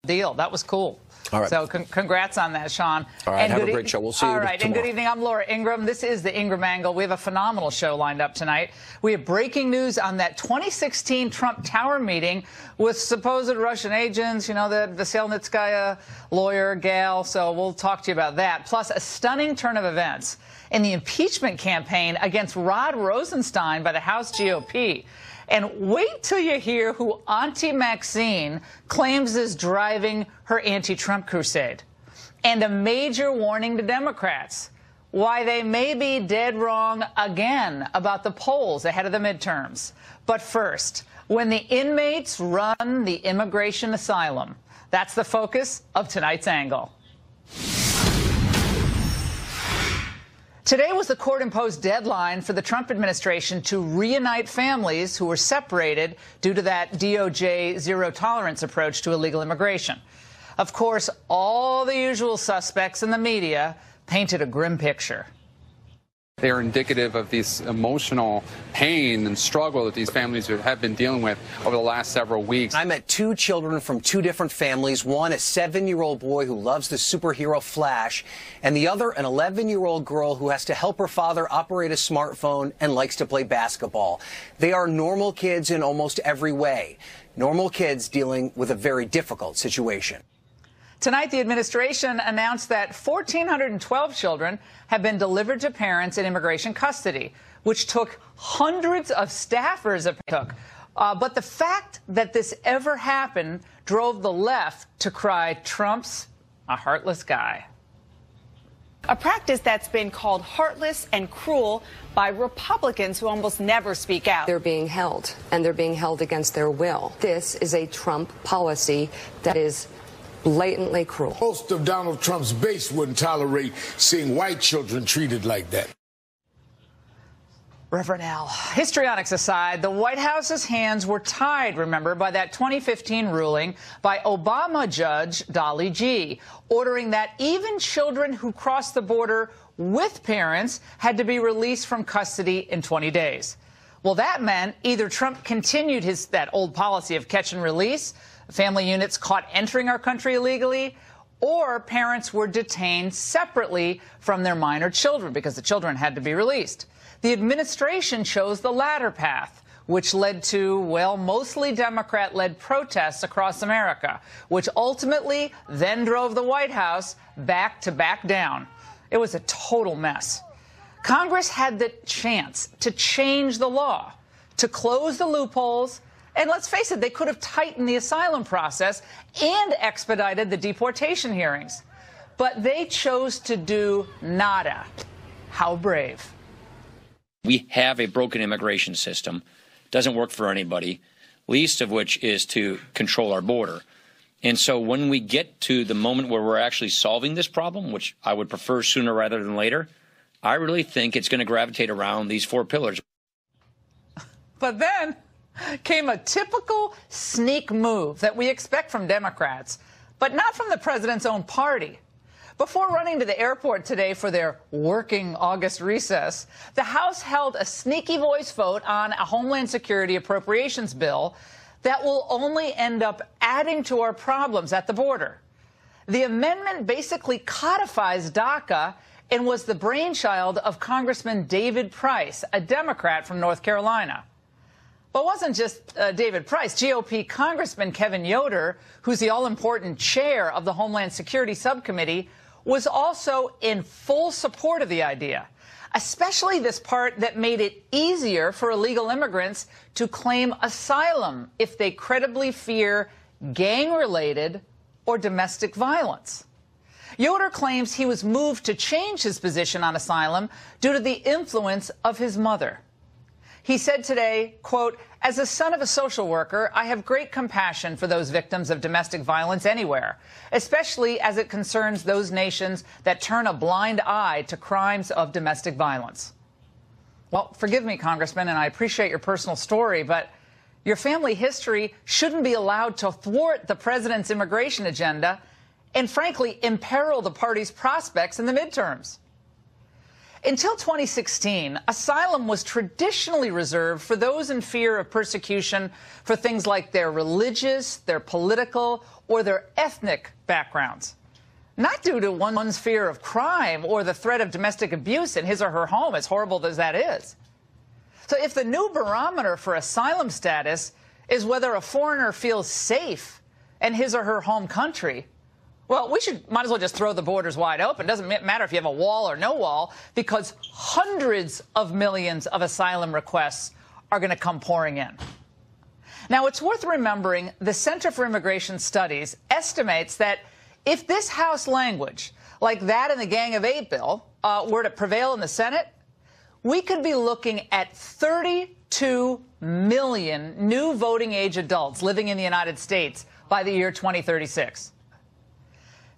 deal. That was cool. All right. So congrats on that, Sean. All right, have a great show. We'll see you tomorrow. All right, and good evening. I'm Laura Ingraham. This is the Ingraham Angle. We have a phenomenal show lined up tonight. We have breaking news on that 2016 Trump Tower meeting with supposed Russian agents, you know, the Veselnitskaya lawyer gal. So we'll talk to you about that. Plus, a stunning turn of events in the impeachment campaign against Rod Rosenstein by the House GOP. And wait till you hear who Auntie Maxine claims is driving her anti-Trump crusade. And a major warning to Democrats, why they may be dead wrong again about the polls ahead of the midterms. But first, when the inmates run the immigration asylum, that's the focus of tonight's angle. Today was the court-imposed deadline for the Trump administration to reunite families who were separated due to that DOJ zero-tolerance approach to illegal immigration. Of course, all the usual suspects in the media painted a grim picture. They are indicative of this emotional pain and struggle that these families have been dealing with over the last several weeks. I met two children from two different families, one a 7-year-old boy who loves the superhero Flash, and the other an 11-year-old girl who has to help her father operate a smartphone and likes to play basketball. They are normal kids in almost every way. Normal kids dealing with a very difficult situation. Tonight, the administration announced that 1,412 children have been delivered to parents in immigration custody, which took hundreds of staffers. But the fact that this ever happened drove the left to cry, Trump's a heartless guy. A practice that's been called heartless and cruel by Republicans who almost never speak out. They're being held, and they're being held against their will. This is a Trump policy that is blatantly cruel. Most of Donald Trump's base wouldn't tolerate seeing white children treated like that. Reverend Al, histrionics aside, the White House's hands were tied, remember, by that 2015 ruling by Obama Judge Dolly G, ordering that even children who crossed the border with parents had to be released from custody in 20 days. Well, that meant either Trump continued that old policy of catch and release, family units caught entering our country illegally, or parents were detained separately from their minor children because the children had to be released. The administration chose the latter path, which led to, well, mostly Democrat-led protests across America, which ultimately then drove the White House back down. It was a total mess. Congress had the chance to change the law, to close the loopholes, and let's face it, they could have tightened the asylum process and expedited the deportation hearings. But they chose to do nada. How brave. We have a broken immigration system. Doesn't work for anybody, least of which is to control our border. And so when we get to the moment where we're actually solving this problem, which I would prefer sooner rather than later, I really think it's going to gravitate around these four pillars. But then came a typical sneak move that we expect from Democrats, but not from the president's own party. Before running to the airport today for their working August recess, the House held a sneaky voice vote on a Homeland Security appropriations bill that will only end up adding to our problems at the border. The amendment basically codifies DACA and was the brainchild of Congressman David Price, a Democrat from North Carolina. But it wasn't just David Price. GOP Congressman Kevin Yoder, who's the all-important chair of the Homeland Security Subcommittee, was also in full support of the idea, especially this part that made it easier for illegal immigrants to claim asylum if they credibly fear gang-related or domestic violence. Yoder claims he was moved to change his position on asylum due to the influence of his mother. He said today, quote, "As a son of a social worker, I have great compassion for those victims of domestic violence anywhere, especially as it concerns those nations that turn a blind eye to crimes of domestic violence." Well, forgive me, Congressman, and I appreciate your personal story, but your family history shouldn't be allowed to thwart the president's immigration agenda and, frankly, imperil the party's prospects in the midterms. Until 2016, asylum was traditionally reserved for those in fear of persecution for things like their religious, their political, or their ethnic backgrounds. Not due to one's fear of crime or the threat of domestic abuse in his or her home, as horrible as that is. So if the new barometer for asylum status is whether a foreigner feels safe in his or her home country, well, might as well just throw the borders wide open. It doesn't matter if you have a wall or no wall, because hundreds of millions of asylum requests are going to come pouring in. Now, it's worth remembering the Center for Immigration Studies estimates that if this House language, like that in the Gang of Eight bill, were to prevail in the Senate, we could be looking at 32 million new voting age adults living in the United States by the year 2036.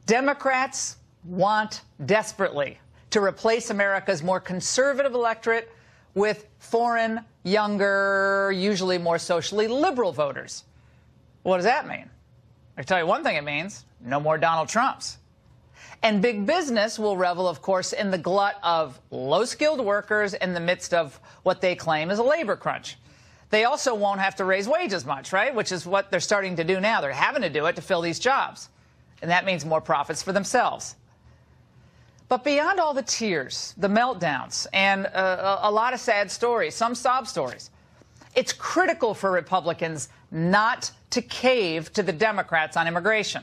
Democrats want desperately to replace America's more conservative electorate with foreign, younger, usually more socially liberal voters. What does that mean? I can tell you one thing it means: no more Donald Trumps. And big business will revel, of course, in the glut of low-skilled workers in the midst of what they claim is a labor crunch. They also won't have to raise wages much, right? Which is what they're starting to do now. They're having to do it to fill these jobs. And that means more profits for themselves. But beyond all the tears, the meltdowns, and a lot of sad stories, some sob stories, it's critical for Republicans not to cave to the Democrats on immigration.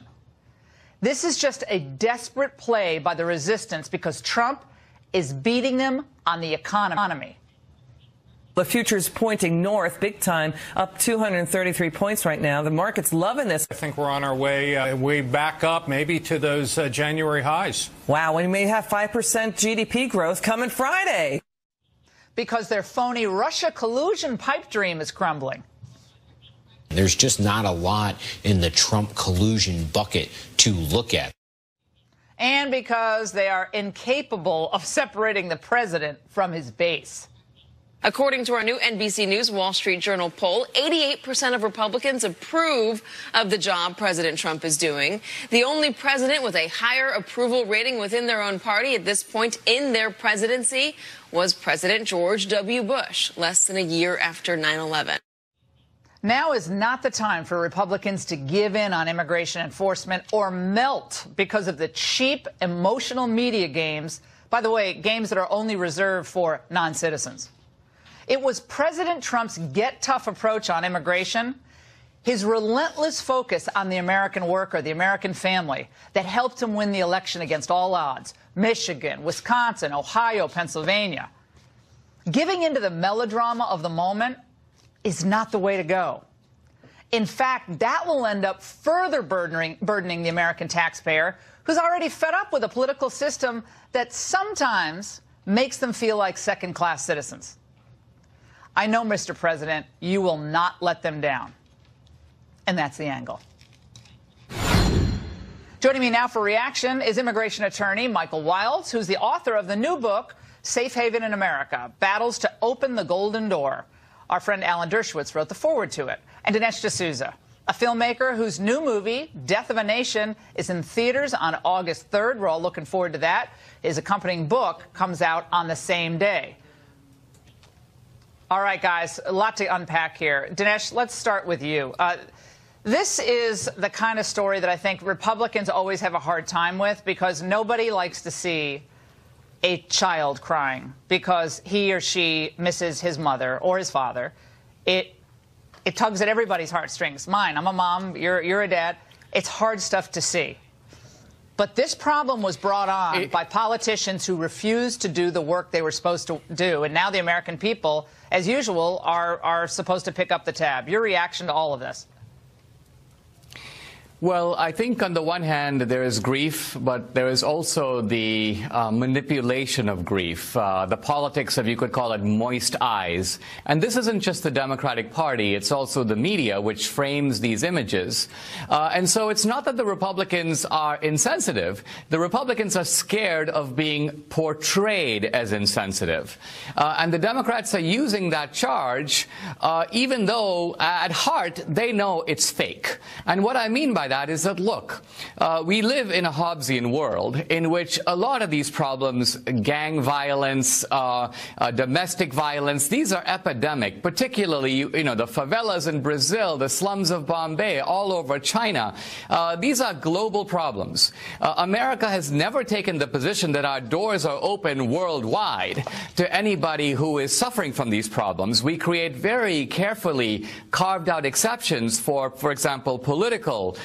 This is just a desperate play by the resistance because Trump is beating them on the economy. The future's pointing north big time, up 233 points right now. The market's loving this. I think we're on our way back up, maybe to those January highs. Wow, we may have 5% GDP growth coming Friday. Because their phony Russia collusion pipe dream is crumbling. There's just not a lot in the Trump collusion bucket to look at. And because they are incapable of separating the president from his base. According to our new NBC News Wall Street Journal poll, 88% of Republicans approve of the job President Trump is doing. The only president with a higher approval rating within their own party at this point in their presidency was President George W. Bush, less than a year after 9/11. Now is not the time for Republicans to give in on immigration enforcement or melt because of the cheap, emotional media games. By the way, games that are only reserved for non-citizens. It was President Trump's get-tough approach on immigration, his relentless focus on the American worker, the American family, that helped him win the election against all odds. Michigan, Wisconsin, Ohio, Pennsylvania. Giving into the melodrama of the moment is not the way to go. In fact, that will end up further burdening the American taxpayer, who's already fed up with a political system that sometimes makes them feel like second-class citizens. I know, Mr. President, you will not let them down. And that's the angle. Joining me now for reaction is immigration attorney Michael Wilds, who's the author of the new book, Safe Haven in America, Battles to Open the Golden Door. Our friend Alan Dershowitz wrote the foreword to it. And Dinesh D'Souza, a filmmaker whose new movie, Death of a Nation, is in theaters on August 3rd. We're all looking forward to that. His accompanying book comes out on the same day. All right, guys, a lot to unpack here. Dinesh, let's start with you. This is the kind of story that I think Republicans always have a hard time with because nobody likes to see a child crying because he or she misses his mother or his father. It tugs at everybody's heartstrings. Mine, I'm a mom, you're a dad. It's hard stuff to see. But this problem was brought on by politicians who refused to do the work they were supposed to do. And now the American people, as usual, are supposed to pick up the tab. Your reaction to all of this? Well, I think on the one hand, there is grief, but there is also the manipulation of grief, the politics of, you could call it, moist eyes. And this isn't just the Democratic Party, it's also the media, which frames these images. And so it's not that the Republicans are insensitive. The Republicans are scared of being portrayed as insensitive. And the Democrats are using that charge, even though at heart they know it's fake. And what I mean by that at is that, look, we live in a Hobbesian world in which a lot of these problems, gang violence, domestic violence, these are epidemic, particularly, you know, the favelas in Brazil, the slums of Bombay, all over China. These are global problems. America has never taken the position that our doors are open worldwide to anybody who is suffering from these problems. We create very carefully carved out exceptions for example, political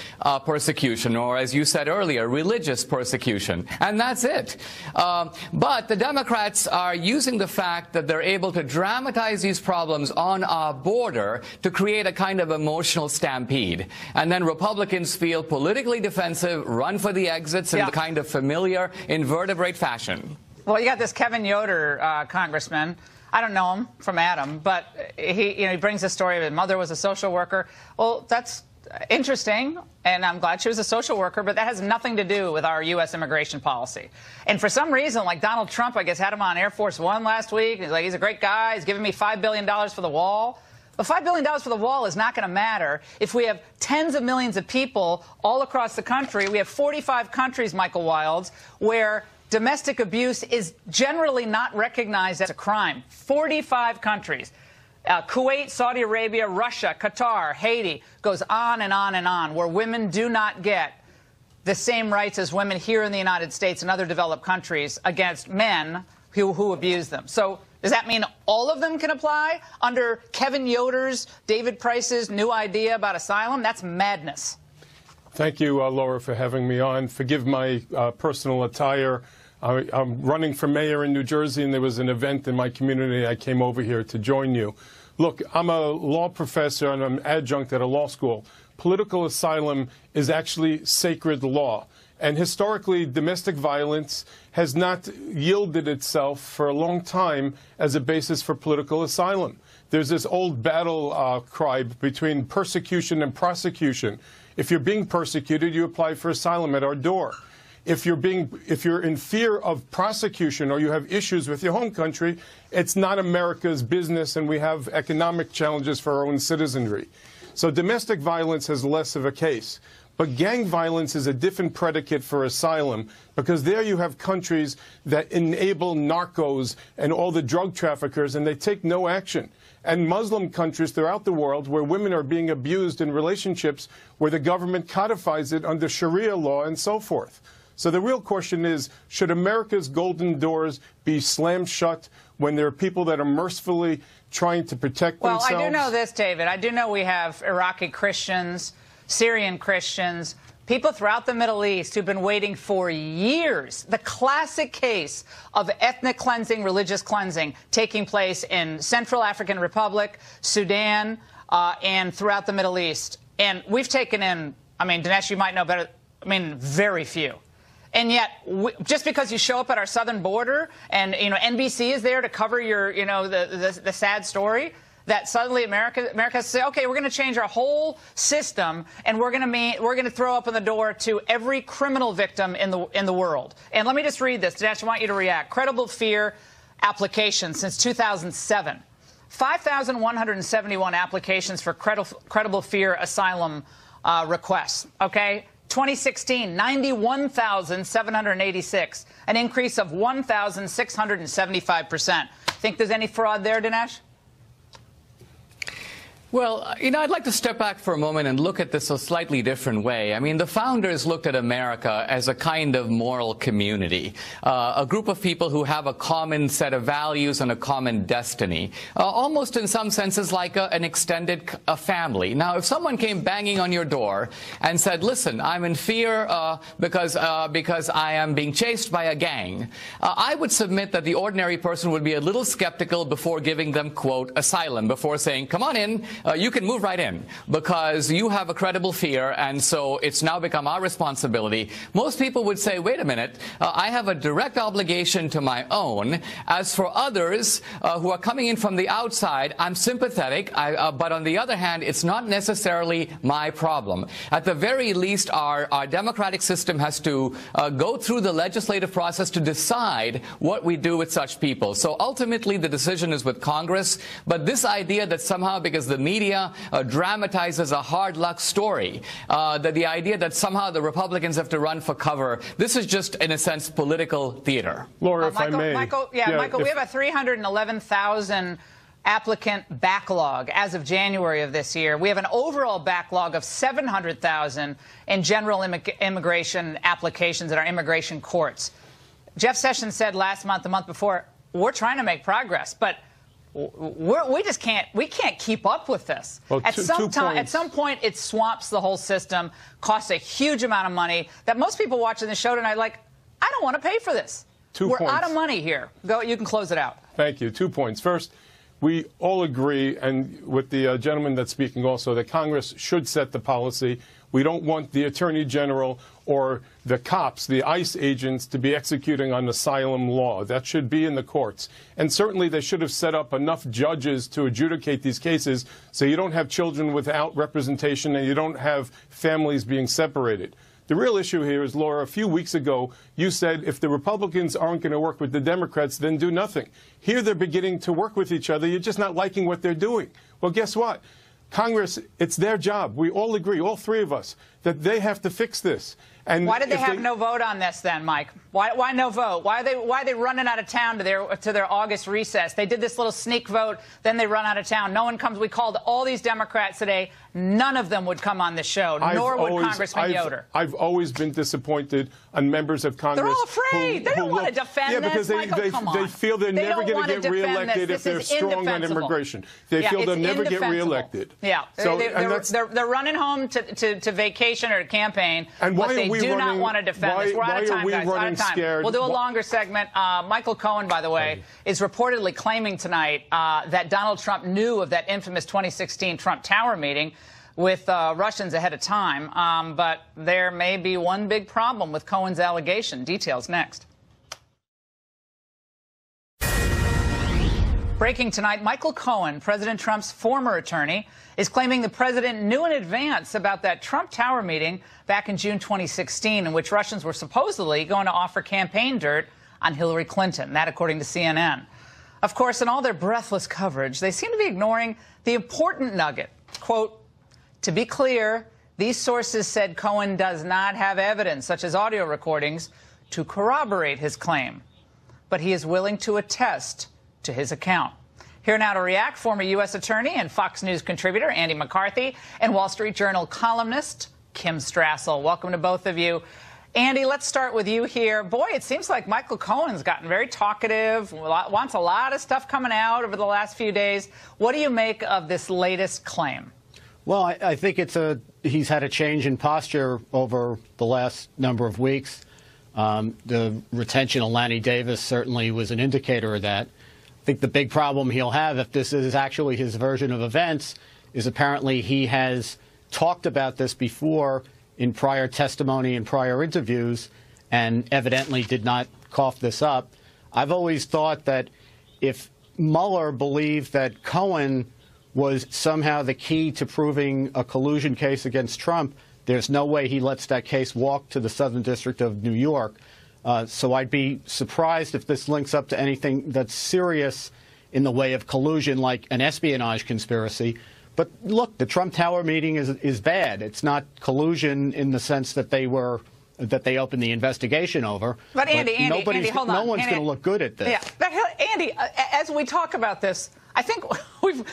persecution, or as you said earlier, religious persecution. And that's it. But the Democrats are using the fact that they're able to dramatize these problems on our border to create a kind of emotional stampede. And then Republicans feel politically defensive, run for the exits in the kind of familiar invertebrate fashion. Well, you got this Kevin Yoder, congressman. I don't know him from Adam, but he brings the story of his mother was a social worker. Well, that's interesting, and I'm glad she was a social worker, but that has nothing to do with our U.S. immigration policy. And for some reason, like Donald Trump, I guess, had him on Air Force One last week. He's like, he's a great guy. He's giving me $5 billion for the wall. But $5 billion for the wall is not going to matter if we have tens of millions of people all across the country. We have 45 countries, Michael Wilds, where domestic abuse is generally not recognized as a crime. 45 countries. Kuwait, Saudi Arabia, Russia, Qatar, Haiti, goes on and on and on, where women do not get the same rights as women here in the United States and other developed countries against men who abuse them. So does that mean all of them can apply under Kevin Yoder's, David Price's new idea about asylum? That's madness. Thank you, Laura, for having me on. Forgive my personal attire. I'm running for mayor in New Jersey, and there was an event in my community. I came over here to join you. Look, I'm a law professor, and I'm adjunct at a law school. Political asylum is actually sacred law. And historically, domestic violence has not yielded itself for a long time as a basis for political asylum. There's this old battle cry between persecution and prosecution. If you're being persecuted, you apply for asylum at our door. If you're in fear of prosecution or you have issues with your home country, it's not America's business, and we have economic challenges for our own citizenry. So domestic violence has less of a case. But gang violence is a different predicate for asylum, because there you have countries that enable narcos and all the drug traffickers, and they take no action. And Muslim countries throughout the world where women are being abused in relationships where the government codifies it under Sharia law and so forth. So the real question is, should America's golden doors be slammed shut when there are people that are mercifully trying to protect themselves? Well, I do know this, David. I do know we have Iraqi Christians, Syrian Christians, people throughout the Middle East who've been waiting for years. The classic case of ethnic cleansing, religious cleansing, taking place in Central African Republic, Sudan, and throughout the Middle East. And we've taken in, I mean, Dinesh, you might know better, I mean, very few. And yet, just because you show up at our southern border and, you know, NBC is there to cover your, you know, the sad story, that suddenly America has to say, okay, we're going to change our whole system, and we're going to throw open the door to every criminal victim in the world. And let me just read this. Dinesh, I want you to react. Credible fear applications since 2007. 5,171 applications for credible fear asylum requests, okay? 2016, 91,786, an increase of 1,675%. Think there's any fraud there, Dinesh? Well, you know, I'd like to step back for a moment and look at this a slightly different way. I mean, the founders looked at America as a kind of moral community, a group of people who have a common set of values and a common destiny, almost in some senses like an extended family. Now, if someone came banging on your door and said, listen, I'm in fear because I am being chased by a gang, I would submit that the ordinary person would be a little skeptical before giving them, quote, asylum, before saying, come on in. You can move right in because you have a credible fear, and so it's now become our responsibility. Most people would say, wait a minute, I have a direct obligation to my own. As for others who are coming in from the outside, I'm sympathetic, but on the other hand, it's not necessarily my problem. At the very least, our democratic system has to go through the legislative process to decide what we do with such people. So ultimately, the decision is with Congress, but this idea that somehow because the media dramatizes a hard luck story. The idea that somehow the Republicans have to run for cover, this is just, in a sense, political theater. Laura, if Michael, I may. Michael, we have a 311,000 applicant backlog as of January of this year. We have an overall backlog of 700,000 in general immigration applications in our immigration courts. Jeff Sessions said last month, the month before, we're trying to make progress, but we just can't keep up with this. Well, at some point, it swamps the whole system, costs a huge amount of money that most people watching the show tonight are like, I don't want to pay for this. We're out of money here. Go, you can close it out. Thank you. 2 points. First, we all agree, and with the gentleman that's speaking also, that Congress should set the policy. We don't want the Attorney General or the cops, the ICE agents, to be executing on asylum law. That should be in the courts. And certainly they should have set up enough judges to adjudicate these cases so you don't have children without representation and you don't have families being separated. The real issue here is, Laura, a few weeks ago, you said if the Republicans aren't going to work with the Democrats, then do nothing. Here they're beginning to work with each other. You're just not liking what they're doing. Well, guess what? Congress, it's their job. We all agree, all three of us, that they have to fix this. And why did they have no vote on this then, Mike? Why no vote? Why are they running out of town to their August recess? They did this little sneak vote, then they run out of town. No one comes. We called all these Democrats today. None of them would come on the show, nor would Congressman Yoder. I've always been disappointed on members of Congress. They're all afraid. They don't want to defend this. Yeah, because they feel they're never going to get reelected if they're strong on immigration. They feel they'll never get reelected. Yeah, so they're running home to vacation or to campaign. And why they do not want to defend this. We're out of time, guys. Out of time. We'll do a longer segment. Michael Cohen, by the way, is reportedly claiming tonight that Donald Trump knew of that infamous 2016 Trump Tower meeting with Russians ahead of time. But there may be one big problem with Cohen's allegation. Details next. Breaking tonight, Michael Cohen, President Trump's former attorney, is claiming the president knew in advance about that Trump Tower meeting back in June 2016, in which Russians were supposedly going to offer campaign dirt on Hillary Clinton. That, according to CNN. Of course, in all their breathless coverage, they seem to be ignoring the important nugget. Quote, to be clear, these sources said Cohen does not have evidence, such as audio recordings, to corroborate his claim. But he is willing to attest to his account. Here now to react, former U.S. Attorney and Fox News contributor Andy McCarthy and Wall Street Journal columnist Kim Strassel. Welcome to both of you. Andy, let's start with you here. Boy, it seems like Michael Cohen's gotten very talkative, wants a lot of stuff coming out over the last few days. What do you make of this latest claim? Well, I think he's had a change in posture over the last number of weeks. The retention of Lanny Davis certainly was an indicator of that. I think the big problem he'll have, if this is actually his version of events, is apparently he has talked about this before in prior testimony and prior interviews and evidently did not cough this up. I've always thought that if Mueller believed that Cohen was somehow the key to proving a collusion case against Trump, there's no way he lets that case walk to the Southern District of New York. So I'd be surprised if this links up to anything that's serious in the way of collusion, like an espionage conspiracy. But look, the Trump Tower meeting is bad. It's not collusion in the sense that they opened the investigation over. But Andy, hold on. No one's going to look good at this. Yeah, but Andy, as we talk about this, I think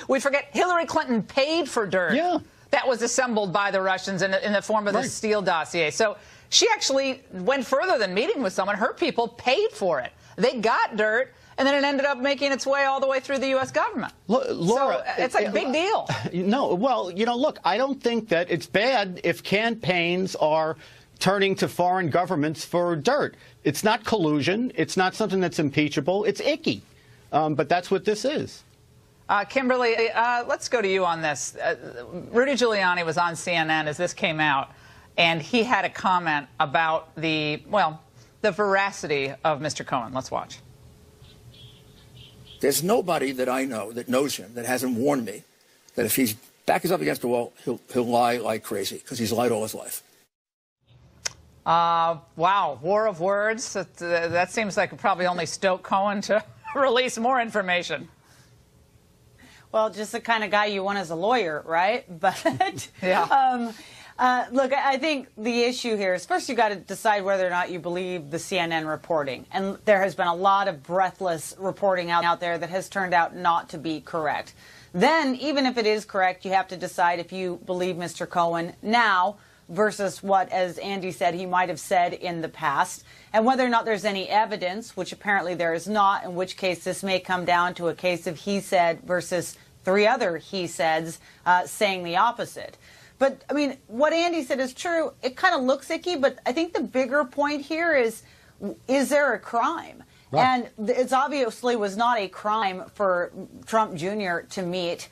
we forget Hillary Clinton paid for dirt that was assembled by the Russians in the form of the Steele dossier. So she actually went further than meeting with someone. Her people paid for it. They got dirt, and then it ended up making its way all the way through the U.S. government. Laura, so it's like a big deal. No, well, look, I don't think that it's bad if campaigns are turning to foreign governments for dirt. It's not collusion. It's not something that's impeachable. It's icky. But that's what this is. Kimberly, let's go to you on this. Rudy Giuliani was on CNN as this came out, and he had a comment about the veracity of Mr. Cohen. Let's watch. There's nobody that I know that knows him that hasn't warned me that if he's back is up against the wall, he'll lie like crazy, because he's lied all his life. Wow, war of words. That seems like it probably only stoked Cohen to release more information. Well, just the kind of guy you want as a lawyer, right? But yeah. Look, I think the issue here is first you got to decide whether or not you believe the CNN reporting. And there has been a lot of breathless reporting out there that has turned out not to be correct. Then, even if it is correct, you have to decide if you believe Mr. Cohen now versus what, as Andy said, he might have said in the past, and whether or not there's any evidence, which apparently there is not, in which case this may come down to a case of he said versus 3 other he saids saying the opposite. But, I mean, what Andy said is true. It kind of looks icky, but I think the bigger point here is there a crime? Right. And it's obviously was not a crime for Trump Jr. to meet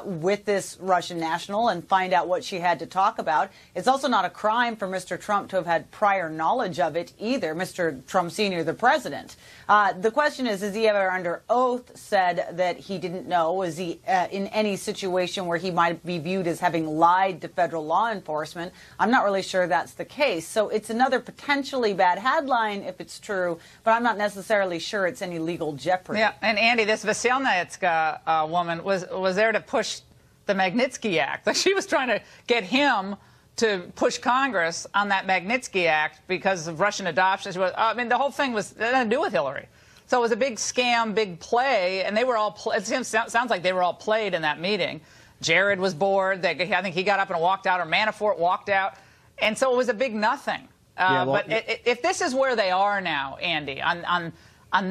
with this Russian national and find out what she had to talk about. It's also not a crime for Mr. Trump to have had prior knowledge of it either, Mr. Trump Sr., the president. The question is he ever under oath said that he didn't know? Was he in any situation where he might be viewed as having lied to federal law enforcement? I'm not really sure that's the case. So it's another potentially bad headline if it's true, but I'm not necessarily sure it's any legal jeopardy. Yeah, and Andy, this Veselnitska woman was there to push the Magnitsky Act. Like she was trying to get him to push Congress on that Magnitsky Act because of Russian adoption. I mean, the whole thing was nothing to do with Hillary. So it was a big scam, big play, and they were all. It sounds like they were all played in that meeting. Jared was bored. I think he got up and walked out, or Manafort walked out, and so it was a big nothing. But if this is where they are now, Andy, on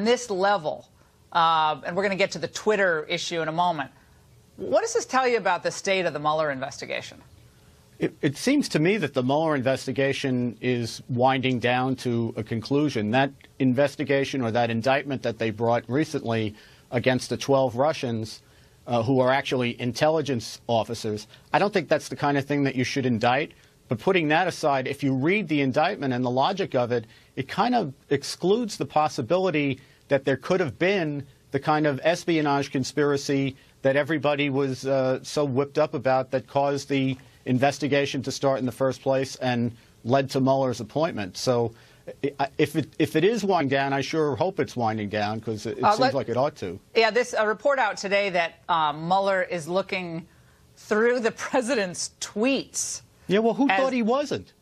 this level, and we're going to get to the Twitter issue in a moment, what does this tell you about the state of the Mueller investigation? It seems to me that the Mueller investigation is winding down to a conclusion. That investigation or that indictment that they brought recently against the 12 Russians who are actually intelligence officers, I don't think that's the kind of thing that you should indict. But putting that aside, if you read the indictment and the logic of it, it kind of excludes the possibility that there could have been the kind of espionage conspiracy that everybody was so whipped up about that caused the investigation to start in the first place and led to Mueller's appointment. So if it is winding down, I sure hope it's winding down because it seems like it ought to. Yeah, this report out today that Mueller is looking through the president's tweets. Yeah, well, who thought he wasn't?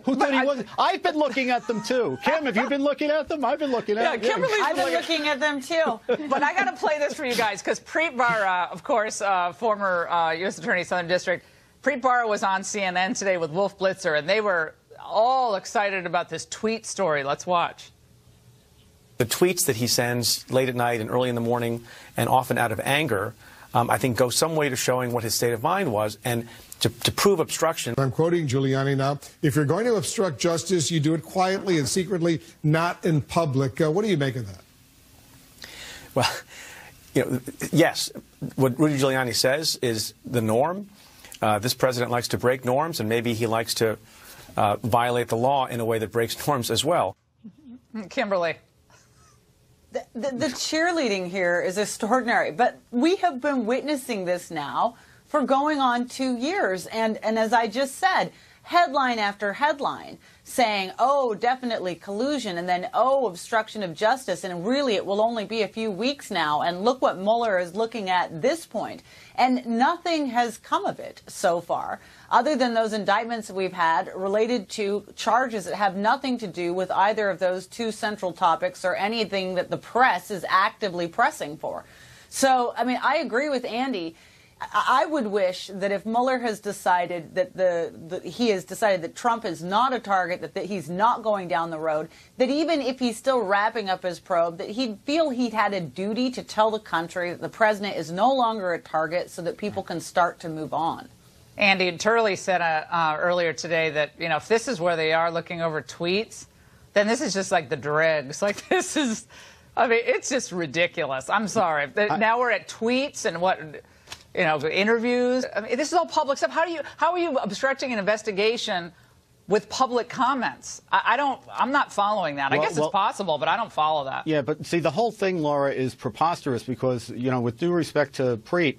Who thought he wasn't? I've been looking at them, too. Kim, have you been looking at them? I've been looking at them. I've been looking at them, too. But I got to play this for you guys, because Preet Bharara, of course, former U.S. Attorney, Southern District, Preet Bharara was on CNN today with Wolf Blitzer, and they were all excited about this tweet story. Let's watch. The tweets that he sends late at night and early in the morning, and often out of anger, I think go some way to showing what his state of mind was. And to prove obstruction. I'm quoting Giuliani now. If you're going to obstruct justice, you do it quietly and secretly, not in public. What do you make of that? Well, yes, what Rudy Giuliani says is the norm. This president likes to break norms, and maybe he likes to violate the law in a way that breaks norms as well. Kimberly. The cheerleading here is extraordinary, but we have been witnessing this now for going on 2 years. And as I just said, headline after headline saying, oh, definitely collusion, and then, oh, obstruction of justice, and really it will only be a few weeks now, and look what Mueller is looking at this point. And nothing has come of it so far, other than those indictments that we've had related to charges that have nothing to do with either of those two central topics or anything that the press is actively pressing for. So, I mean, I agree with Andy. I would wish that if Mueller has decided that he has decided that Trump is not a target, that he's not going down the road, that even if he's still wrapping up his probe, that he'd feel he'd had a duty to tell the country that the president is no longer a target so that people can start to move on. Andy, Turley said earlier today that, you know, if this is where they are looking over tweets, then this is just like the dregs. Like this is, I mean, it's just ridiculous. I'm sorry. Now we're at tweets and what... You know, interviews. I mean, this is all public stuff. How are you obstructing an investigation with public comments? I'm not follling that. I guess it's possible, but I don't follow that. Yeah, but see, the whole thing, Laura, is preposterous because, you know, with due respect to Preet,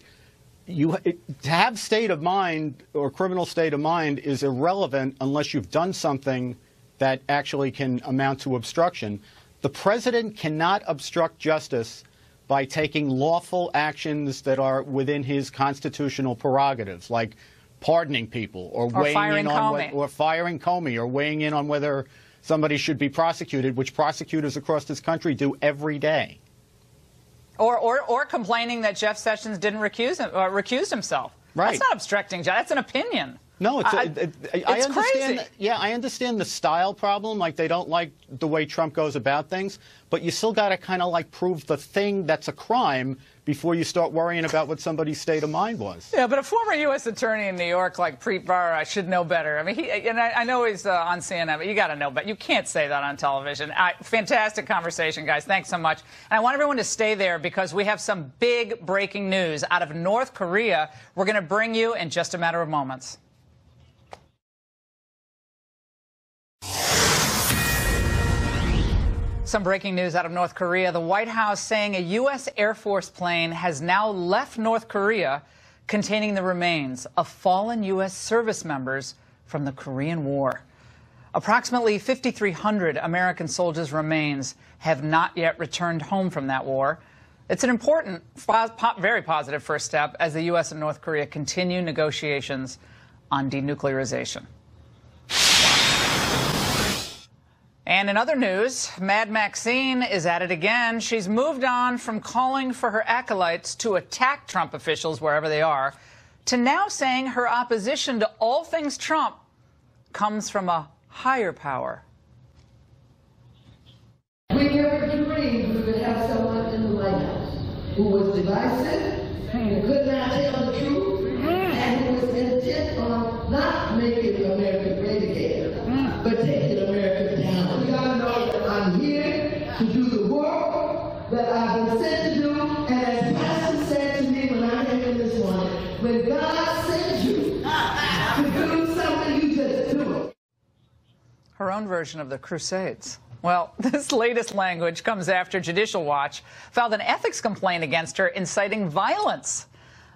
to have state of mind or criminal state of mind is irrelevant unless you've done something that actually can amount to obstruction. The president cannot obstruct justice by taking lawful actions that are within his constitutional prerogatives, like pardoning people or weighing in on or firing Comey or weighing in on whether somebody should be prosecuted, which prosecutors across this country do every day. Or complaining that Jeff Sessions didn't recuse himself. Right. That's not obstructing. That's an opinion. No, it's I understand. Crazy. Yeah, I understand the style problem. Like, they don't like the way Trump goes about things, but you still got to kind of like prove the thing that's a crime before you start worrying about what somebody's state of mind was. Yeah, but a former U.S. attorney in New York like Preet Bharara should know better. I mean, I know he's on CNN, but you got to know better. You can't say that on television. Fantastic conversation, guys. Thanks so much. And I want everyone to stay there because we have some big breaking news out of North Korea we're going to bring you in just a matter of moments. Some breaking news out of North Korea. The White House saying a U.S. Air Force plane has now left North Korea containing the remains of fallen U.S. service members from the Korean War. Approximately 5,300 American soldiers' remains have not yet returned home from that war. It's an important, very positive first step as the U.S. and North Korea continue negotiations on denuclearization. And in other news, Mad Maxine is at it again. She's moved on from calling for her acolytes to attack Trump officials wherever they are to now saying her opposition to all things Trump comes from a higher power. We never dreamed we would have someone in the White House who was divisive, who could not tell the truth, and who was intent on not making America great again, but taking America down. You gotta know that I'm here to do the work that I've been sent to do, and as Pastor said to me when I came in this morning, when God sends you to do something, you just do it. Her own version of the Crusades. Well, this latest language comes after Judicial Watch filed an ethics complaint against her, inciting violence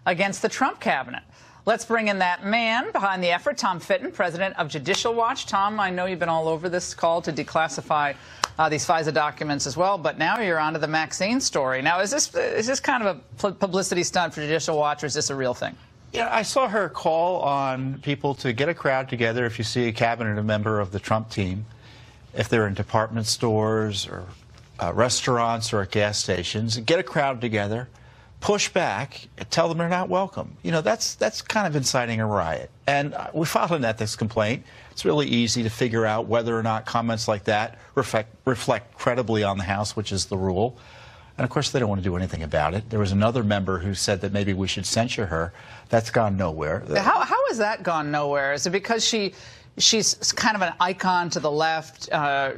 against the Trump cabinet. Let's bring in that man behind the effort, Tom Fitton, president of Judicial Watch. Tom, I know you've been all over this call to declassify these FISA documents as well, but now you're onto the Maxine story. Now, is this kind of a publicity stunt for Judicial Watch, or is this a real thing? Yeah, I saw her call on people to get a crowd together if you see a cabinet member of the Trump team, if they're in department stores or restaurants or at gas stations, get a crowd together, push back, tell them they're not welcome. You know, that's kind of inciting a riot. And we filed an ethics complaint. It's really easy to figure out whether or not comments like that reflect credibly on the House, which is the rule. And, of course, they don't want to do anything about it. There was another member who said that maybe we should censure her. That's gone nowhere. How has that gone nowhere? Is it because she's kind of an icon to the left?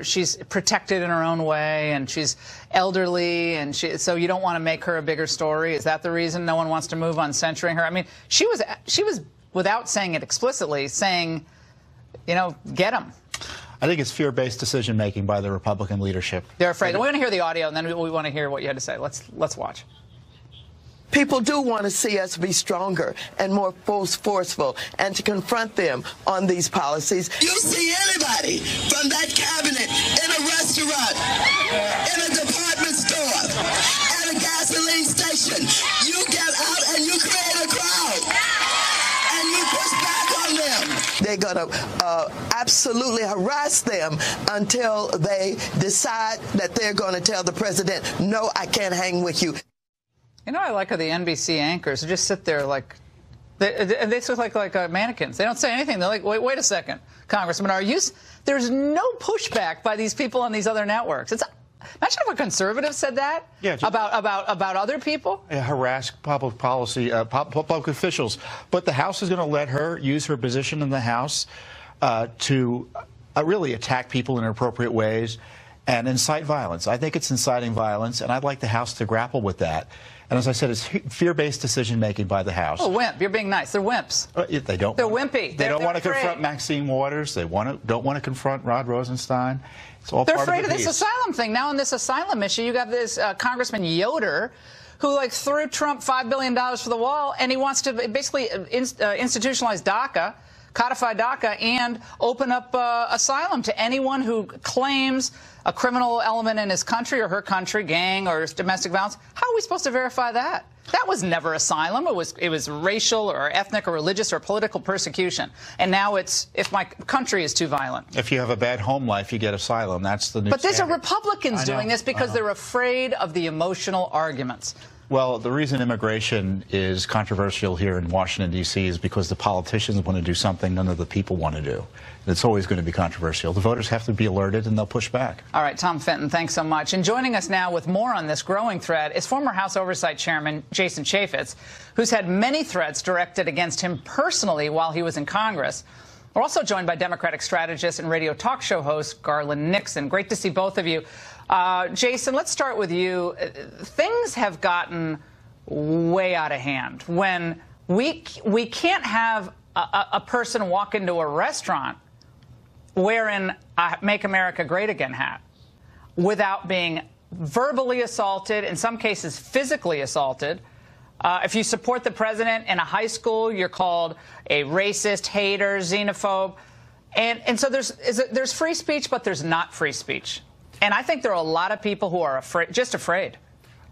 She's protected in her own way, and she's elderly, and so you don't want to make her a bigger story? Is that the reason no one wants to move on censoring her? I mean, she was, without saying it explicitly, saying, you know, get him. I think it's fear-based decision-making by the Republican leadership. They're afraid. We want to hear the audio, and then we want to hear what you had to say. Let's watch. People do want to see us be stronger and more forceful and to confront them on these policies. You see anybody from that cabinet in a restaurant, in a department store, at a gasoline station, you get out and you create a crowd. And you push back on them. They're going to absolutely harass them until they decide that they're going to tell the president, no, I can't hang with you. You know, I like how the NBC anchors just sit there like, they look like mannequins. They don't say anything. They're like, wait a second, Congressman, there's no pushback by these people on these other networks. Imagine if a conservative said that about other people. Harass public policy, public officials. But the House is going to let her use her position in the House to really attack people in inappropriate ways and incite violence. I think it's inciting violence, and I'd like the House to grapple with that. And as I said, it's fear-based decision-making by the House. Oh, wimp. You're being nice. They're wimps. They don't. They're wimpy. They don't want to confront Maxine Waters. They don't want to confront Rod Rosenstein. It's all They're part afraid of the this piece. asylum thing. Now, in this asylum issue, you got this Congressman Yoder, who threw Trump $5 billion for the wall, and he wants to basically institutionalize DACA, codify DACA and open up asylum to anyone who claims a criminal element in his country or her country, gang or domestic violence. How are we supposed to verify that? That was never asylum. It was racial or ethnic or religious or political persecution. And now it's if my country is too violent. If you have a bad home life, you get asylum. That's the new But these are standard. Republicans doing this because they're afraid of the emotional arguments. Well, the reason immigration is controversial here in Washington, D.C. is because the politicians want to do something none of the people want to do. And it's always going to be controversial. The voters have to be alerted, and they'll push back. All right, Tom Fenton, thanks so much. And joining us now with more on this growing threat is former House Oversight Chairman Jason Chaffetz, who's had many threats directed against him personally while he was in Congress. We're also joined by Democratic strategist and radio talk show host Garland Nixon. Great to see both of you. Jason, let's start with you. Things have gotten way out of hand when we can't have a person walk into a restaurant wearing a Make America Great Again hat without being verbally assaulted, in some cases physically assaulted. If you support the president in a high school, you're called a racist, hater, xenophobe. And so there's free speech, but there's not free speech. And I think there are a lot of people who are just afraid.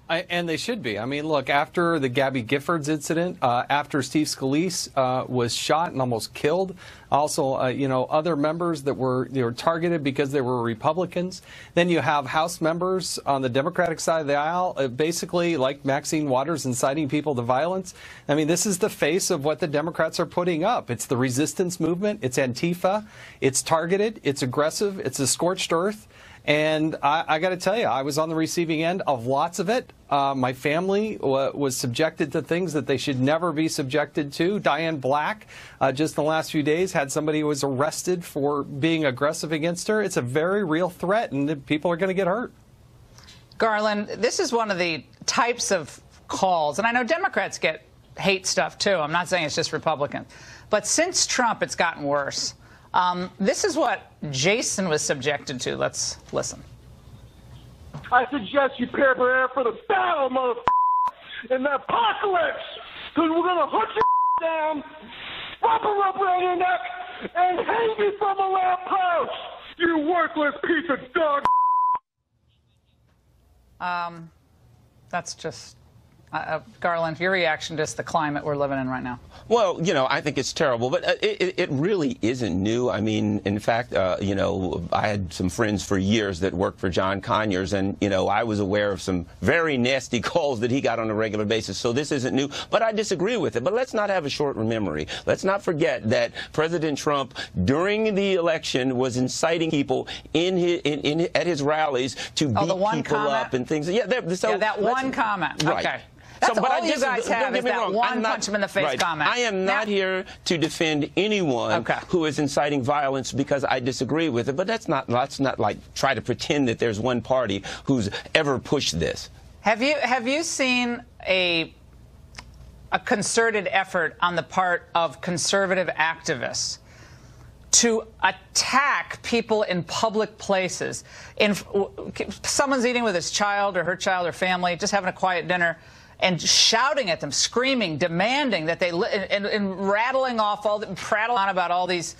And they should be. I mean, look, after the Gabby Giffords incident, after Steve Scalise was shot and almost killed, also, other members that were targeted because they were Republicans. Then you have House members on the Democratic side of the aisle, basically like Maxine Waters, inciting people to violence. I mean, this is the face of what the Democrats are putting up. It's the resistance movement. It's Antifa. It's targeted. It's aggressive. It's a scorched earth. And I got to tell you, I was on the receiving end of lots of it. My family was subjected to things that they should never be subjected to. Diane Black, just in the last few days, had somebody who was arrested for being aggressive against her. It's a very real threat, and people are going to get hurt. Garland, this is one of the types of calls, and I know Democrats get hate stuff, too. I'm not saying it's just Republicans. But since Trump, it's gotten worse. This is what Jason was subjected to. Let's listen. I suggest you prepare for the battle, motherfucker, in the apocalypse, because we're going to hunt you down, wrap a rope around your neck, and hang you from a lamppost, you worthless piece of dog. That's just... Garland, your reaction to the climate we're living in right now? Well, I think it's terrible, but it really isn't new. I mean, in fact, I had some friends for years that worked for John Conyers, and, I was aware of some very nasty calls that he got on a regular basis. So this isn't new, but I disagree with it. But let's not have a short memory. Let's not forget that President Trump, during the election, was inciting people at his rallies to beat people up and things. Yeah, that one comment. Right. Okay. That's all you guys have is that one punch him in the face comment. I am not here to defend anyone who is inciting violence because I disagree with it. But let's not like try to pretend that there's one party who's ever pushed this. Have you seen a concerted effort on the part of conservative activists to attack people in public places? Someone's eating with his child or her child or family, just having a quiet dinner, and shouting at them, screaming, demanding that they and rattling off prattling on about all these,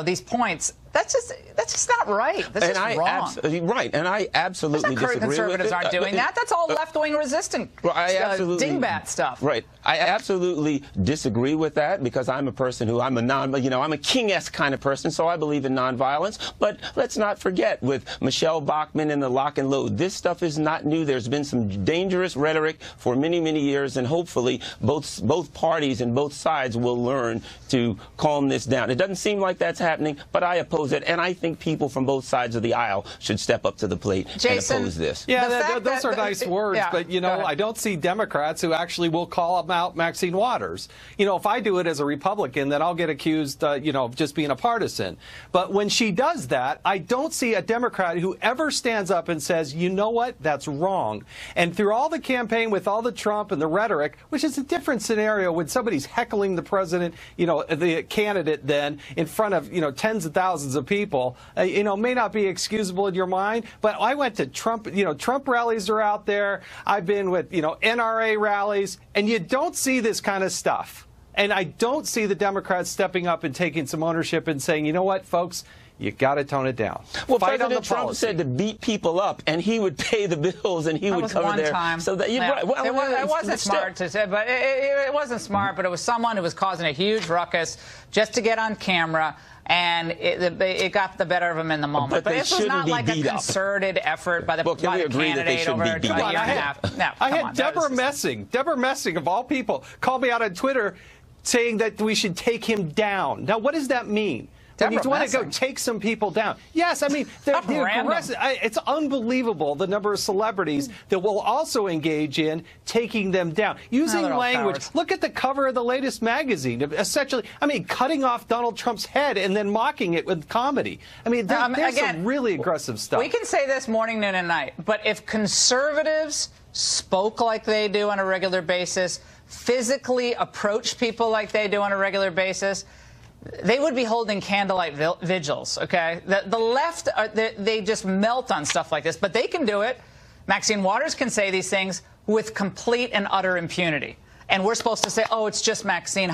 these points. That's just not right. That's just wrong. Right, and I absolutely disagree with it. Conservatives aren't doing that. That's all left-wing resistant dingbat stuff. Right. I absolutely disagree with that because I'm a person who I'm a King-esque kind of person, so I believe in nonviolence. But let's not forget with Michelle Bachmann and the lock and load, this stuff is not new. There's been some dangerous rhetoric for many, many years, and hopefully both parties and both sides will learn to calm this down. It doesn't seem like that's happening, but I oppose it, and I think people from both sides of the aisle should step up to the plate and oppose this. Yeah, those are nice words, but, I don't see Democrats who actually will call out Maxine Waters. If I do it as a Republican, then I'll get accused, of just being a partisan. But when she does that, I don't see a Democrat who ever stands up and says, you know what, that's wrong. And through all the campaign with all the Trump and the rhetoric, which is a different scenario when somebody's heckling the president, the candidate then in front of, tens of thousands of people, may not be excusable in your mind. But I went to Trump, Trump rallies are out there. I've been with, NRA rallies, and you don't see this kind of stuff. And I don't see the Democrats stepping up and taking some ownership and saying, you know what, folks, you got to tone it down. Well, Fight President on the Trump policy. said to beat people up, and he would pay the bills, and he would cover their. Time. So that yeah. right. Well, it wasn't smart to say, but it wasn't smart. But it was someone who was causing a huge ruckus just to get on camera. And it got the better of him in the moment. But this was not like a concerted effort by the candidate over a year and a half. No, I had Deborah Messing, of all people, called me out on Twitter saying that we should take him down. Now, what does that mean? When you want to go take some people down. Yes, I mean, it's unbelievable the number of celebrities that will also engage in taking them down. Using language. Look at the cover of the latest magazine. Essentially, I mean, cutting off Donald Trump's head and then mocking it with comedy. I mean, there's some really aggressive stuff. We can say this morning, noon, and night, but if conservatives spoke like they do on a regular basis, physically approached people like they do on a regular basis, they would be holding candlelight vigils, okay? The left, they just melt on stuff like this, but they can do it. Maxine Waters can say these things with complete and utter impunity. And we're supposed to say, oh, it's just Maxine,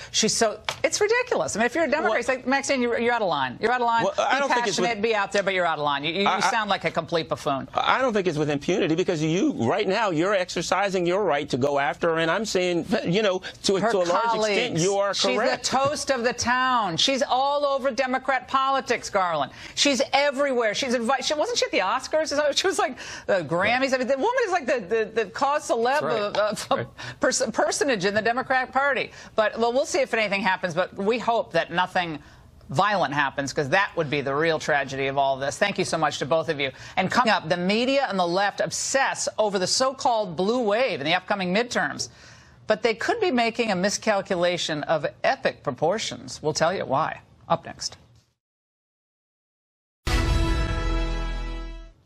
she's so, it's ridiculous. I mean, if you're a Democrat, it's like, Maxine, you're out of line. You're out of line. Well, I don't be passionate, be out there, but you're out of line. You sound like a complete buffoon. I don't think it's with impunity because right now, you're exercising your right to go after her, and I'm saying, to a large extent, you are correct. She's the toast of the town. She's all over Democrat politics, Garland. She's everywhere. She's invited. Wasn't she at the Oscars? She was like the Grammys. I mean, the woman is like the cause celeb personage in the Democratic Party. But we'll see if anything happens. But we hope that nothing violent happens, because that would be the real tragedy of all of this. Thank you so much to both of you. And coming up, the media and the left obsess over the so-called blue wave in the upcoming midterms. But they could be making a miscalculation of epic proportions. We'll tell you why. Up next.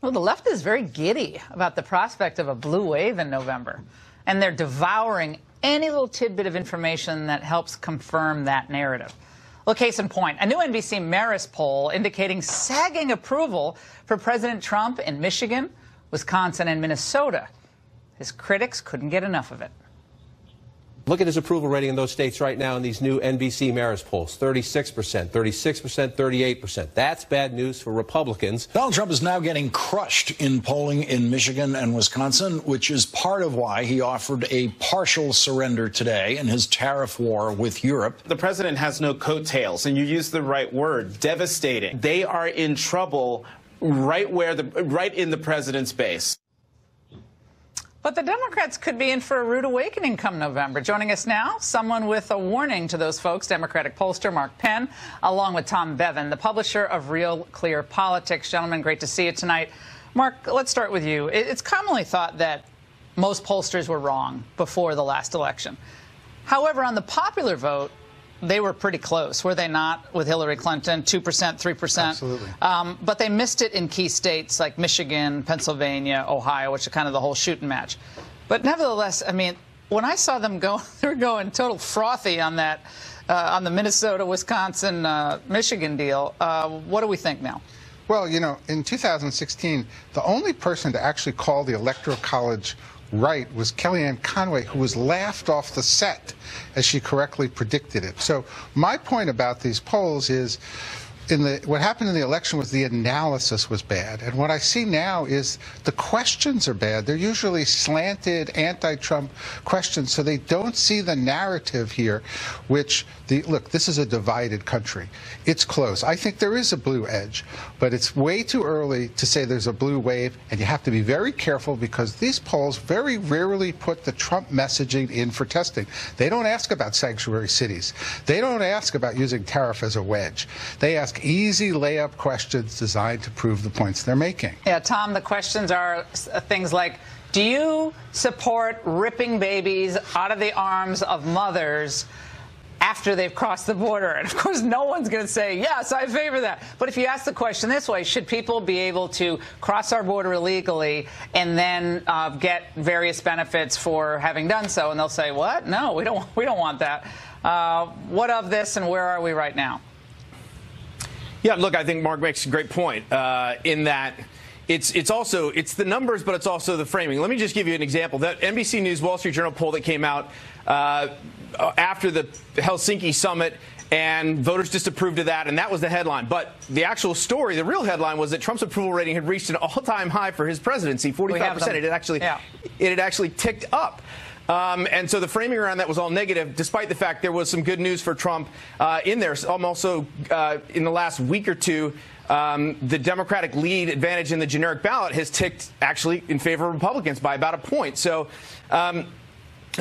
Well, the left is very giddy about the prospect of a blue wave in November. And they're devouring any little tidbit of information that helps confirm that narrative. Well, case in point, a new NBC Marist poll indicating sagging approval for President Trump in Michigan, Wisconsin, and Minnesota. His critics couldn't get enough of it. Look at his approval rating in those states right now in these new NBC Marist polls. 36%, 36%, 38%. That's bad news for Republicans. Donald Trump is now getting crushed in polling in Michigan and Wisconsin, which is part of why he offered a partial surrender today in his tariff war with Europe. The president has no coattails, and you used the right word, devastating. They are in trouble right in the president's base. But the Democrats could be in for a rude awakening come November. Joining us now, someone with a warning to those folks, Democratic pollster Mark Penn, along with Tom Bevan, the publisher of Real Clear Politics. Gentlemen, great to see you tonight. Mark, let's start with you. It's commonly thought that most pollsters were wrong before the last election. However, on the popular vote, they were pretty close, were they not, with Hillary Clinton, 2%, 3%? Absolutely. But they missed it in key states like Michigan, Pennsylvania, Ohio, which are kind of the whole shooting match. But nevertheless, I mean, when I saw them go, they were going total frothy on that, on the Minnesota, Wisconsin, Michigan deal. What do we think now? Well, in 2016, the only person to actually call the Electoral College right was Kellyanne Conway, who was laughed off the set as she correctly predicted it. So my point about these polls is what happened in the election was the analysis was bad. And what I see now is the questions are bad. They're usually slanted anti-Trump questions, so they don't see the narrative here, which, look, this is a divided country. It's close. I think there is a blue edge, but it's way too early to say there's a blue wave, and you have to be very careful because these polls very rarely put the Trump messaging in for testing. They don't ask about sanctuary cities. They don't ask about using tariff as a wedge. They ask easy layup questions designed to prove the points they're making. Yeah, Tom, the questions are things like, do you support ripping babies out of the arms of mothers after they've crossed the border? And of course, no one's going to say, yes, I favor that. But if you ask the question this way, should people be able to cross our border illegally and then get various benefits for having done so? And they'll say, what? No, we don't want that. What of this, and where are we right now? Yeah, look, I think Mark makes a great point in that it's also the numbers, but it's also the framing. Let me just give you an example. That NBC News Wall Street Journal poll that came out after the Helsinki summit, and voters disapproved of that, and that was the headline. But the actual story, the real headline, was that Trump's approval rating had reached an all-time high for his presidency, 45%. It had actually ticked up. And so the framing around that was all negative, despite the fact there was some good news for Trump in there. Also, in the last week or two, the Democratic lead advantage in the generic ballot has ticked actually in favor of Republicans by about a point. So,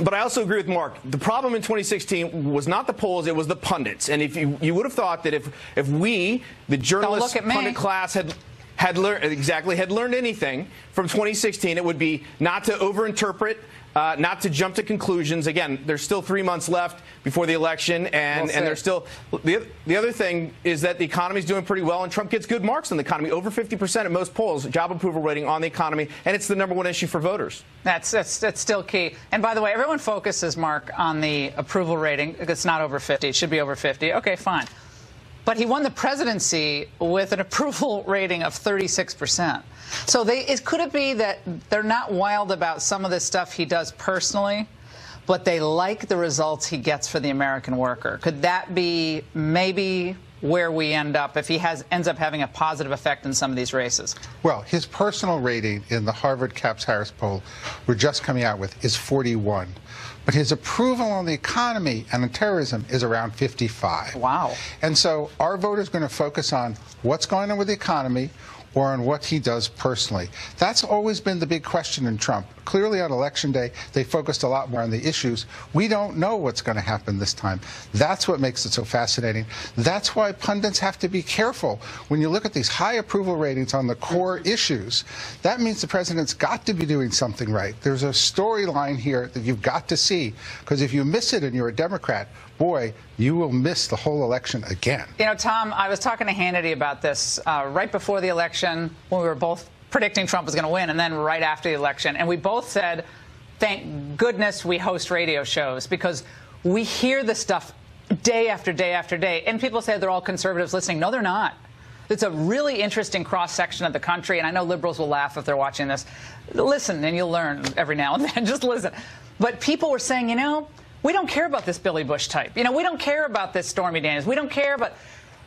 but I also agree with Mark. The problem in 2016 was not the polls, it was the pundits. And if you would have thought that if we, the journalist pundit class, had learned anything from 2016, it would be not to overinterpret, not to jump to conclusions. Again, there's still 3 months left before the election, and there's still the other thing is that the economy is doing pretty well, and Trump gets good marks on the economy, over 50% at most polls, job approval rating on the economy, and it's the #1 issue for voters. That's still key. And by the way, everyone focuses, Mark, on the approval rating. It's not over 50. It should be over 50. Okay, fine. But he won the presidency with an approval rating of 36%. So could it be that they're not wild about some of this stuff he does personally, but they like the results he gets for the American worker? Could that be maybe where we end up if he ends up having a positive effect in some of these races? Well, his personal rating in the Harvard Capps Harris poll we're just coming out with is 41. But his approval on the economy and on terrorism is around 55. Wow. And so our voters are going to focus on what's going on with the economy or on what he does personally. That's always been the big question in Trump. Clearly on Election Day, they focused a lot more on the issues. We don't know what's going to happen this time. That's what makes it so fascinating. That's why pundits have to be careful. When you look at these high approval ratings on the core issues, that means the president's got to be doing something right. There's a storyline here that you've got to see, because if you miss it and you're a Democrat, boy, you will miss the whole election again. You know, Tom, I was talking to Hannity about this right before the election when we were both predicting Trump was going to win, and then right after the election. And we both said, thank goodness we host radio shows, because we hear this stuff day after day after day. And people say they're all conservatives listening. No, they're not. It's a really interesting cross-section of the country, and I know liberals will laugh if they're watching this. Listen, and you'll learn every now and then. Just listen. But people were saying, you know, we don't care about this Billy Bush type. You know, we don't care about this Stormy Daniels. We don't care, but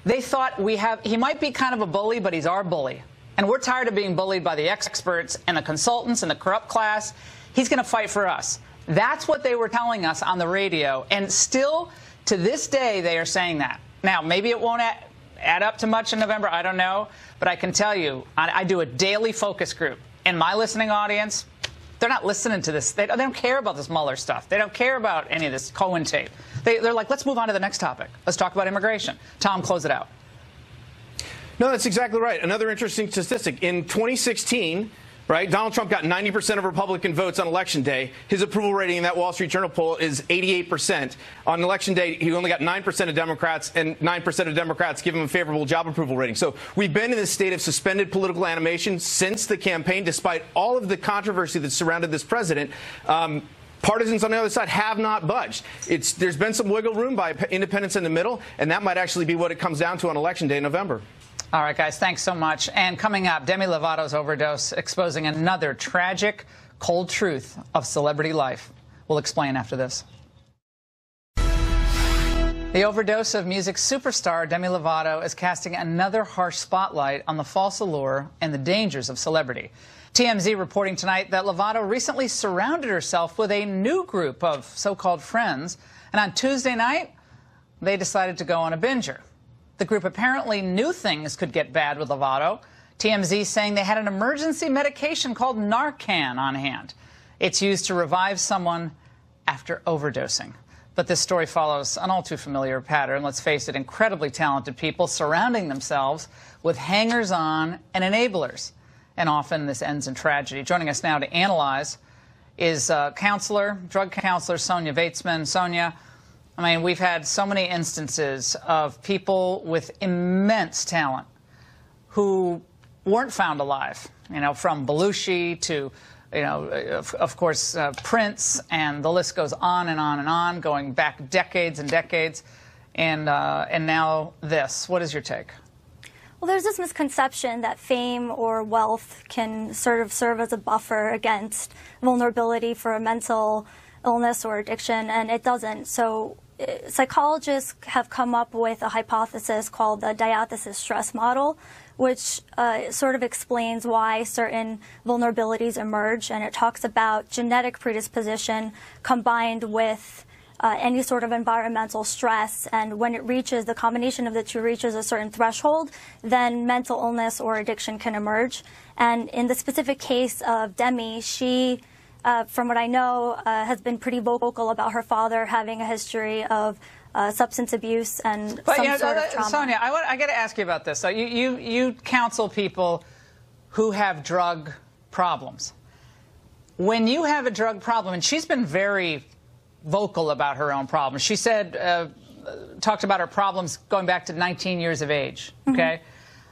they thought he might be kind of a bully, but he's our bully. And we're tired of being bullied by the experts and the consultants and the corrupt class. He's going to fight for us. That's what they were telling us on the radio. And still, to this day, they are saying that. Now, maybe it won't add up to much in November. I don't know. But I can tell you, I do a daily focus group. And my listening audience, they're not listening to this. They don't care about this Mueller stuff. They don't care about any of this Cohen tape. They're like, let's move on to the next topic. Let's talk about immigration. Tom, close it out. No, that's exactly right. Another interesting statistic. In 2016, right, Donald Trump got 90% of Republican votes on Election Day. His approval rating in that Wall Street Journal poll is 88%. On Election Day, he only got 9% of Democrats, and 9% of Democrats give him a favorable job approval rating. So we've been in this state of suspended political animation since the campaign, despite all of the controversy that surrounded this president. Partisans on the other side have not budged. There's been some wiggle room by independents in the middle, and that might actually be what it comes down to on Election Day in November. All right, guys, thanks so much. And coming up, Demi Lovato's overdose exposing another tragic, cold truth of celebrity life. We'll explain after this. The overdose of music superstar Demi Lovato is casting another harsh spotlight on the false allure and the dangers of celebrity. TMZ reporting tonight that Lovato recently surrounded herself with a new group of so-called friends, and on Tuesday night, they decided to go on a binger. The group apparently knew things could get bad with Lovato. TMZ saying they had an emergency medication called Narcan on hand. It's used to revive someone after overdosing. But this story follows an all-too-familiar pattern. Let's face it, incredibly talented people surrounding themselves with hangers-on and enablers. And often this ends in tragedy. Joining us now to analyze is drug counselor Sonia Vaitsman. Sonia, I mean, we've had so many instances of people with immense talent who weren't found alive, you know, from Belushi to, you know, of course, Prince, and the list goes on and on and on, going back decades and decades. And now this. What is your take? Well, there's this misconception that fame or wealth can sort of serve as a buffer against vulnerability for a mental illness or addiction, and it doesn't. So psychologists have come up with a hypothesis called the diathesis stress model, which sort of explains why certain vulnerabilities emerge, and it talks about genetic predisposition combined with any sort of environmental stress, and when it reaches, the combination of the two reaches a certain threshold, then mental illness or addiction can emerge. And in the specific case of Demi, she, from what I know, has been pretty vocal about her father having a history of substance abuse and some sort of trauma. Sonia, I got to ask you about this. So you counsel people who have drug problems. When you have a drug problem, and she's been very vocal about her own problems. She said, talked about her problems going back to 19 years of age, okay?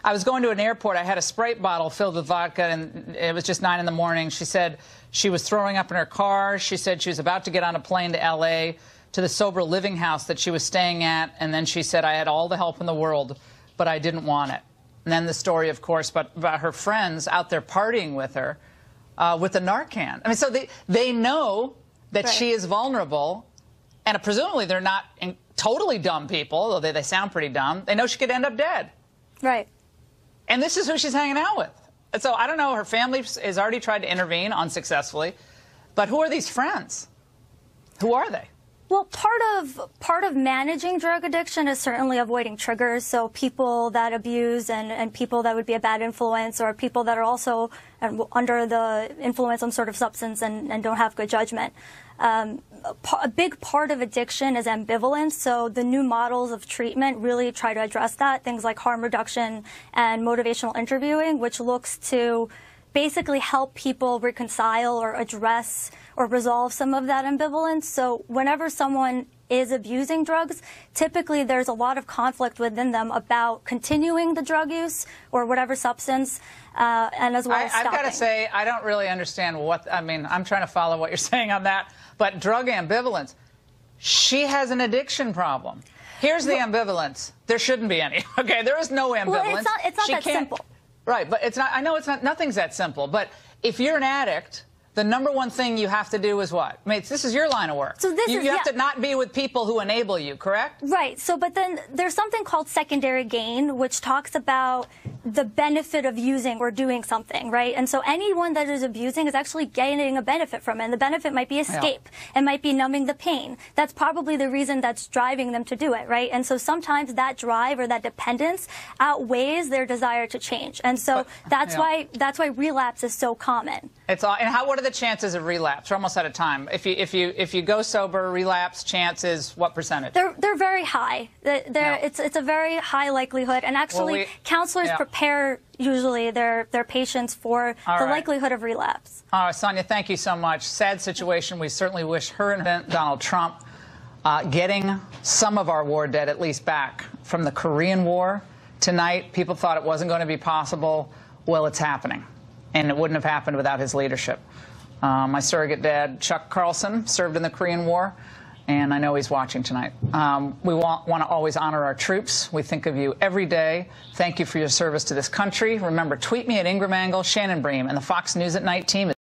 I was going to an airport. I had a Sprite bottle filled with vodka, and it was just 9 in the morning. She said she was throwing up in her car. She said she was about to get on a plane to L.A., to the sober living house that she was staying at, and then she said, I had all the help in the world, but I didn't want it. And then the story, of course, about her friends out there partying with her with the Narcan. I mean, so they know that she is vulnerable, and presumably they're not totally dumb people, although they sound pretty dumb. They know she could end up dead. Right. And this is who she's hanging out with. And so I don't know, her family has already tried to intervene unsuccessfully, but who are these friends? Who are they? Well, part of managing drug addiction is certainly avoiding triggers. So people that abuse and people that would be a bad influence, or people that are also under the influence of some sort of substance and don't have good judgment. A big part of addiction is ambivalence. So the new models of treatment really try to address that. Things like harm reduction and motivational interviewing, which looks to basically help people reconcile or address or resolve some of that ambivalence. So whenever someone is abusing drugs, typically there's a lot of conflict within them about continuing the drug use or whatever substance, and as well as stopping. I've got to say, I don't really understand I'm trying to follow what you're saying on that, but drug ambivalence, she has an addiction problem. Here's the ambivalence. There shouldn't be any. Okay, there is no ambivalence. Well, it's not that simple. Right, but it's not. I know it's not. Nothing's that simple. But if you're an addict, the number one thing you have to do is what? I mean, this is your line of work. So you have to not be with people who enable you, correct? Right. So, but then there's something called secondary gain, which talks about the benefit of using or doing something, right? And so anyone that is abusing is actually gaining a benefit from it. And the benefit might be escape. Yeah. It might be numbing the pain. That's probably the reason that's driving them to do it, right? And so sometimes that drive or that dependence outweighs their desire to change. And so that's why relapse is so common. It's all. And what are the chances of relapse? We're almost out of time. If you go sober, relapse chance is what percentage? They're very high. It's a very high likelihood. And actually, counselors prepare usually their patients for the likelihood of relapse. All right, Sonia, thank you so much. Sad situation. We certainly wish her and Donald Trump getting some of our war dead at least back from the Korean War. Tonight, people thought it wasn't going to be possible. Well, it's happening. And it wouldn't have happened without his leadership. My surrogate dad, Chuck Carlson, served in the Korean War, and I know he's watching tonight. We want to always honor our troops. We think of you every day. Thank you for your service to this country. Remember, tweet me at Ingraham, Shannon Bream, and the Fox News at Night team.